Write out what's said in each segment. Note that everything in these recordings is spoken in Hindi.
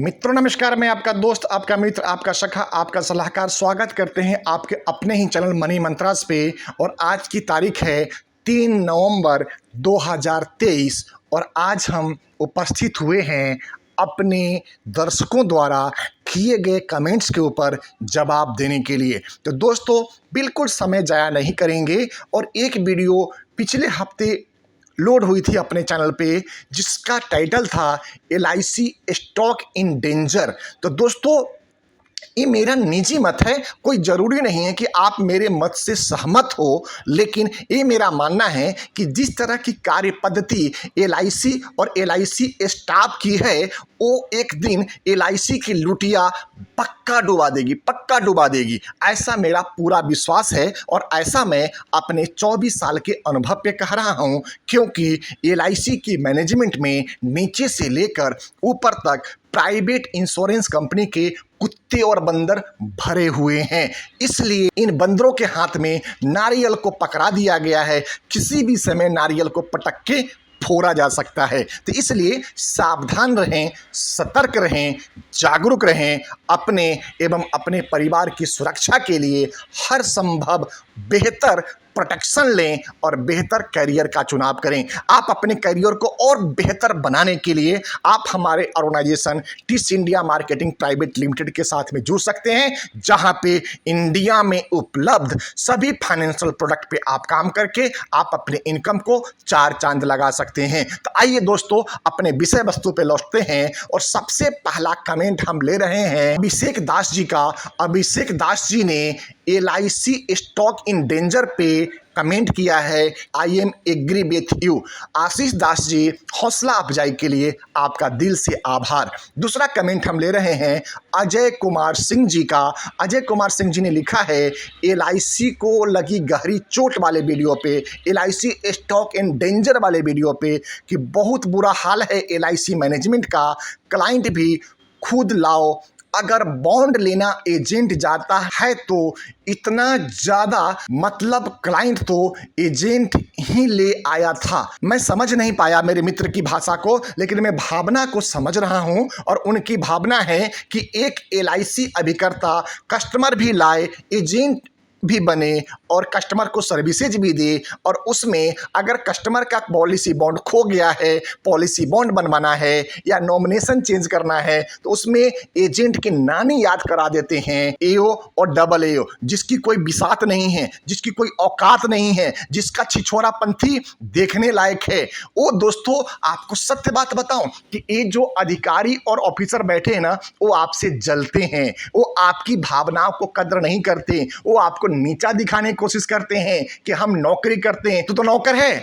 मित्रों नमस्कार। मैं आपका दोस्त, आपका मित्र, आपका सखा, आपका सलाहकार स्वागत करते हैं आपके अपने ही चैनल मनी मंत्रास पे। और आज की तारीख है 3 नवंबर 2023 और आज हम उपस्थित हुए हैं अपने दर्शकों द्वारा किए गए कमेंट्स के ऊपर जवाब देने के लिए। तो दोस्तों बिल्कुल समय जाया नहीं करेंगे और एक वीडियो पिछले हफ्ते लोड हुई थी अपने चैनल पे जिसका टाइटल था LIC स्टॉक इन डेंजर। तो दोस्तों ये मेरा निजी मत है, कोई ज़रूरी नहीं है कि आप मेरे मत से सहमत हो, लेकिन ये मेरा मानना है कि जिस तरह की कार्य पद्धति LIC और LIC स्टाफ की है वो एक दिन LIC की लुटिया पक्का डुबा देगी, ऐसा मेरा पूरा विश्वास है। और ऐसा मैं अपने 24 साल के अनुभव पे कह रहा हूँ, क्योंकि LIC की मैनेजमेंट में नीचे से लेकर ऊपर तक प्राइवेट इंश्योरेंस कंपनी के कुत्ते और बंदर भरे हुए हैं। इसलिए इन बंदरों के हाथ में नारियल को पकड़ा दिया गया है, किसी भी समय नारियल को पटक के फोड़ा जा सकता है। तो इसलिए सावधान रहें, सतर्क रहें, जागरूक रहें, अपने एवं अपने परिवार की सुरक्षा के लिए हर संभव बेहतर प्रोटेक्शन लें और बेहतर करियर का चुनाव करें। आप अपने करियर को और बेहतर बनाने के लिए आप हमारे organization TIS India marketing private limited के साथ में जुड़ सकते हैं, जहां पे इंडिया में उपलब्ध सभी फाइनेंशियल प्रोडक्ट पे आप काम करके आप अपने इनकम को चार चांद लगा सकते हैं। तो आइए दोस्तों अपने विषय वस्तु पे लौटते हैं और सबसे पहला कमेंट हम ले रहे हैं अभिषेक दास जी का। अभिषेक दास जी ने LIC स्टॉक इन डेंजर पे कमेंट किया है, I am agree with you. Ashish Das ji, हौसला अफजाई के लिए आपका दिल से आभार। दूसरा कमेंट हम ले रहे हैं अजय कुमार सिंह जी का। अजय कुमार सिंह जी ने लिखा है LIC को लगी गहरी चोट वाले वीडियो पे, LIC स्टॉक इन डेंजर वाले वीडियो पे कि बहुत बुरा हाल है LIC मैनेजमेंट का, क्लाइंट भी खुद लाओ, अगर बॉन्ड लेना एजेंट जाता है तो इतना ज़्यादा, मतलब क्लाइंट तो एजेंट ही ले आया था। मैं समझ नहीं पाया मेरे मित्र की भाषा को, लेकिन मैं भावना को समझ रहा हूं। और उनकी भावना है कि एक LIC अभिकर्ता कस्टमर भी लाए, एजेंट भी बने और कस्टमर को सर्विसेज भी दे, और उसमें अगर कस्टमर का पॉलिसी बॉन्ड खो गया है, पॉलिसी बॉन्ड बनवाना है या नॉमिनेशन चेंज करना है, तो उसमें एजेंट की नानी याद करा देते हैं, AO और डबल AO, जिसकी कोई बिसात नहीं है, जिसकी कोई औकात नहीं है, जिसका छिछोरापंथी देखने लायक है। वो दोस्तों आपको सत्य बात बताऊं कि ये जो अधिकारी और ऑफिसर बैठे हैं ना, वो आपसे जलते हैं, वो आपकी भावनाओं को कद्र नहीं करते, वो आपको नीचा दिखाने की कोशिश करते हैं कि हम नौकरी करते हैं। तू तो नौकर है,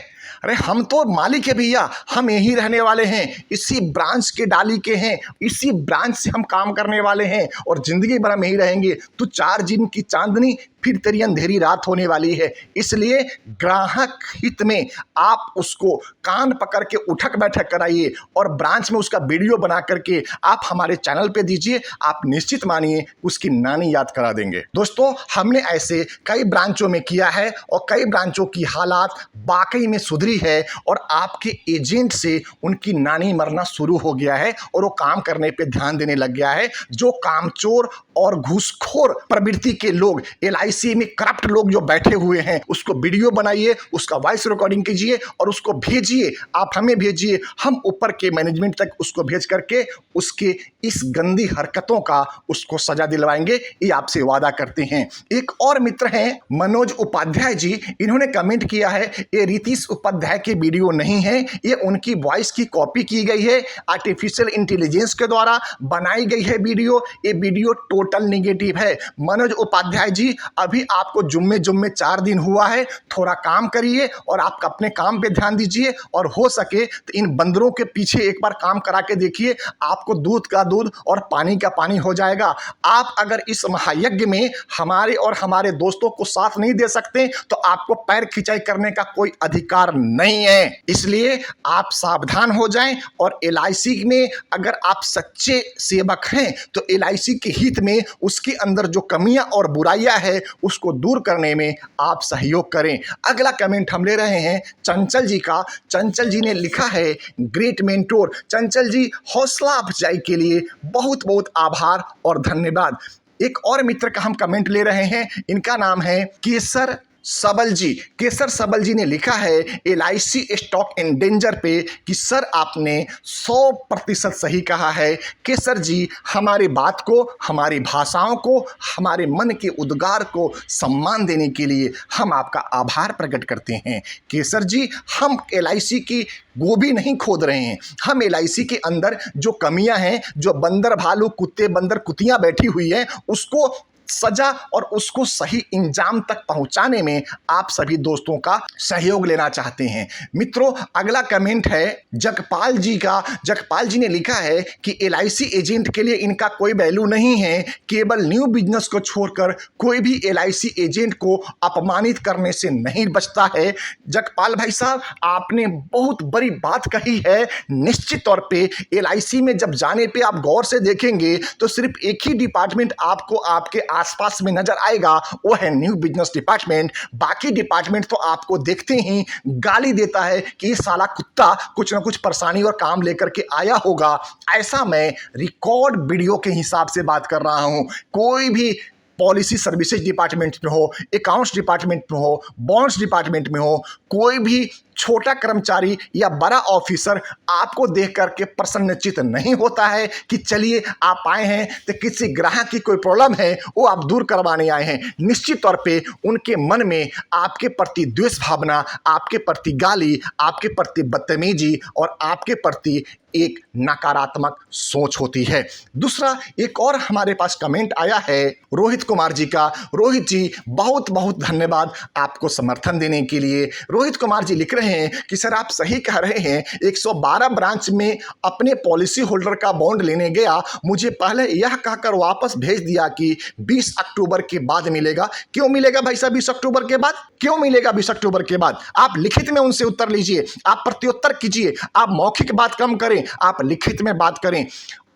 अरे हम तो मालिक है भैया, हम यहीं रहने वाले हैं, इसी ब्रांच के डाली के हैं, इसी ब्रांच से हम काम करने वाले हैं और जिंदगी भर हम यहीं रहेंगे। तो 4 दिन की चांदनी, फिर तेरी अंधेरी रात होने वाली है। इसलिए ग्राहक हित में आप उसको कान पकड़ के उठक बैठक कराइए और ब्रांच में उसका वीडियो बना करके आप हमारे चैनल पे दीजिए। आप निश्चित मानिए उसकी नानी याद करा देंगे। दोस्तों हमने ऐसे कई ब्रांचों में किया है और कई ब्रांचों की हालात वाकई में सुधरी है और आपके एजेंट से उनकी नानी मरना शुरू हो गया है और वो काम करने पे ध्यान देने लग गया है। जो कामचोर और घूसखोर प्रवृत्ति के लोग, LIC में करप्ट लोग जो बैठे हुए हैं, उसको वीडियो बनाइए, उसका वॉइस रिकॉर्डिंग कीजिए और उसको भेजिए, आप हमें भेजिए, हम ऊपर के मैनेजमेंट तक उसको भेज करके उसके इस गंदी हरकतों का उसको सजा दिलवाएंगे, ये आपसे वादा करते हैं। एक और मित्र हैं मनोज उपाध्याय जी, इन्होंने कमेंट किया है ये रितीश उपाध्याय की वीडियो नहीं है, ये उनकी वॉइस की कॉपी की गई है, आर्टिफिशियल इंटेलिजेंस के द्वारा बनाई गई है वीडियो, ये वीडियो टोटल निगेटिव है। मनोज उपाध्याय जी, अभी आपको जुम्मे 4 दिन हुआ है, थोड़ा काम करिए और आप अपने काम पे ध्यान दीजिए और हो सके तो इन बंदरों के पीछे एक बार काम करा के देखिए, आपको दूध का दूध और पानी का पानी हो जाएगा। आप अगर इस महायज्ञ में हमारे और हमारे दोस्तों को साथ नहीं दे सकते तो आपको पैर खिंचाई करने का कोई अधिकार नहीं है। इसलिए आप सावधान हो जाएं और LIC में अगर आप सच्चे सेवक हैं तो LIC के हित में उसके अंदर जो कमियां और बुराइयां है उसको दूर करने में आप सहयोग करें। अगला कमेंट हम ले रहे हैं चंचल जी का। चंचल जी ने लिखा है, ग्रेट मेंटोर। चंचल जी, हौसला अफजाई के लिए बहुत बहुत आभार और धन्यवाद। एक और मित्र का हम कमेंट ले रहे हैं, इनका नाम है केसर सबल जी। केसर सबल जी ने लिखा है LIC स्टॉक इन डेंजर पे कि सर आपने 100% सही कहा है। केसर जी, हमारी बात को, हमारी भाषाओं को, हमारे मन के उद्गार को सम्मान देने के लिए हम आपका आभार प्रकट करते हैं। केसर जी, हम LIC की गोभी नहीं खोद रहे हैं। हम LIC के अंदर जो कमियां हैं, जो बंदर भालू कुत्ते बंदर कुतियां बैठी हुई हैं, उसको सजा और उसको सही इंजाम तक पहुंचाने में आप सभी दोस्तों का सहयोग लेना चाहते हैं। मित्रों, अगला कमेंट है जगपाल जी का। जगपाल जी ने लिखा है कि LIC एजेंट के लिए इनका कोई वैल्यू नहीं है, केवल न्यू बिजनेस को छोड़कर कोई भी LIC एजेंट को अपमानित करने से नहीं बचता है। जगपाल भाई साहब, आपने बहुत बड़ी बात कही है। निश्चित तौर पे LIC में जब जाने पे आप गौर से देखेंगे तो सिर्फ एक ही डिपार्टमेंट आपको आपके आसपास में नजर आएगा, वो है न्यू बिजनेस डिपार्टमेंट। बाकी डिपार्टमेंट तो आपको देखते ही गाली देता है कि ये साला कुत्ता कुछ ना कुछ परेशानी और काम लेकर के आया होगा। ऐसा मैं रिकॉर्ड वीडियो के हिसाब से बात कर रहा हूं। कोई भी पॉलिसी सर्विसेज डिपार्टमेंट में हो, अकाउंट्स डिपार्टमेंट में हो, बॉन्ड्स डिपार्टमेंट में हो, कोई भी छोटा कर्मचारी या बड़ा ऑफिसर आपको देख करके प्रसन्नचित नहीं होता है कि चलिए आप आए हैं तो किसी ग्राहक की कोई प्रॉब्लम है वो आप दूर करवाने आए हैं। निश्चित तौर पे उनके मन में आपके प्रति द्वेष भावना, आपके प्रति गाली, आपके प्रति बदतमीजी और आपके प्रति एक नकारात्मक सोच होती है। दूसरा, एक और हमारे पास कमेंट आया है रोहित कुमार जी का। रोहित जी, बहुत बहुत धन्यवाद आपको समर्थन देने के लिए। रोहित कुमार जी लिख रहे हैं कि सर आप सही कह रहे हैं, 112 ब्रांच में अपने पॉलिसी होल्डर का बॉन्ड लेने गया, मुझे पहले यह कहकर वापस भेज दिया कि 20 अक्टूबर के बाद मिलेगा। क्यों मिलेगा भाई साहब 20 अक्टूबर के बाद? क्यों मिलेगा 20 अक्टूबर के बाद? आप लिखित में उनसे उत्तर लीजिए, आप प्रत्युत्तर कीजिए, आप मौखिक बात कम करें, आप लिखित में बात करें।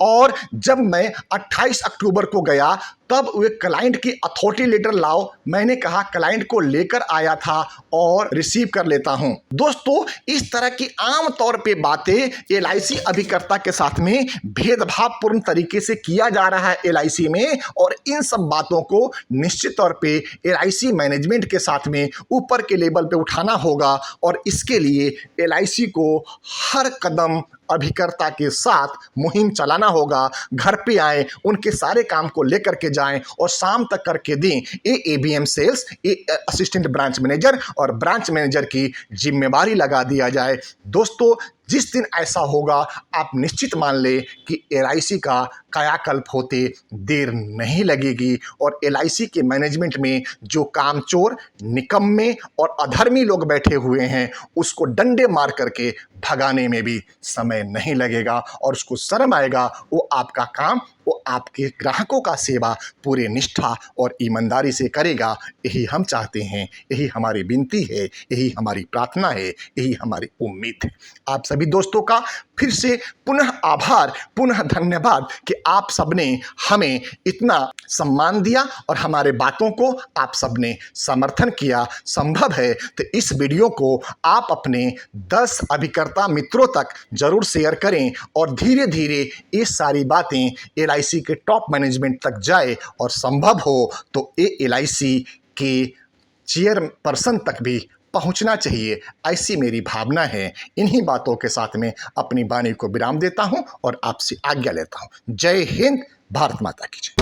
और जब मैं 28 अक्टूबर को गया तब वे क्लाइंट की अथॉरिटी लेटर लाओ, मैंने कहा क्लाइंट को लेकर आया था और रिसीव कर लेता हूं। दोस्तों, इस तरह की आम तौर पे बातें LIC अभिकर्ता के साथ में भेदभावपूर्ण तरीके से किया जा रहा है LIC में, और इन सब बातों को निश्चित तौर पे LIC मैनेजमेंट के साथ में ऊपर के लेवल पे उठाना होगा। और इसके लिए LIC को हर कदम अभिकर्ता के साथ मुहिम चलाना होगा। घर पे आए, उनके सारे काम को लेकर के जाएं और शाम तक करके दें। ABM sales, assistant branch manager और ब्रांच मैनेजर की जिम्मेवारी लगा दिया जाए। दोस्तों, जिस दिन ऐसा होगा आप निश्चित मान ले कि LIC का कायाकल्प होते देर नहीं लगेगी और LIC के मैनेजमेंट में जो कामचोर, निकम्मे और अधर्मी लोग बैठे हुए हैं उसको डंडे मार करके भगाने में भी समय नहीं लगेगा और उसको शर्म आएगा। वो आपका काम, वो आपके ग्राहकों का सेवा पूरे निष्ठा और ईमानदारी से करेगा। यही हम चाहते हैं, यही हमारी विनती है, यही हमारी प्रार्थना है, यही हमारी उम्मीद है। आप सभी दोस्तों का फिर से पुनः आभार, पुनः धन्यवाद कि आप सबने हमें इतना सम्मान दिया और हमारे बातों को आप सबने समर्थन किया। संभव है तो इस वीडियो को आप अपने 10 अभिकर्ता मित्रों तक जरूर शेयर करें और धीरे धीरे ये सारी बातें LIC के टॉप मैनेजमेंट तक जाए और संभव हो तो LIC के चेयरपर्सन तक भी पहुंचना चाहिए, ऐसी मेरी भावना है। इन्हीं बातों के साथ में अपनी वाणी को विराम देता हूं और आपसे आज्ञा लेता हूं। जय हिंद, भारत माता की जय।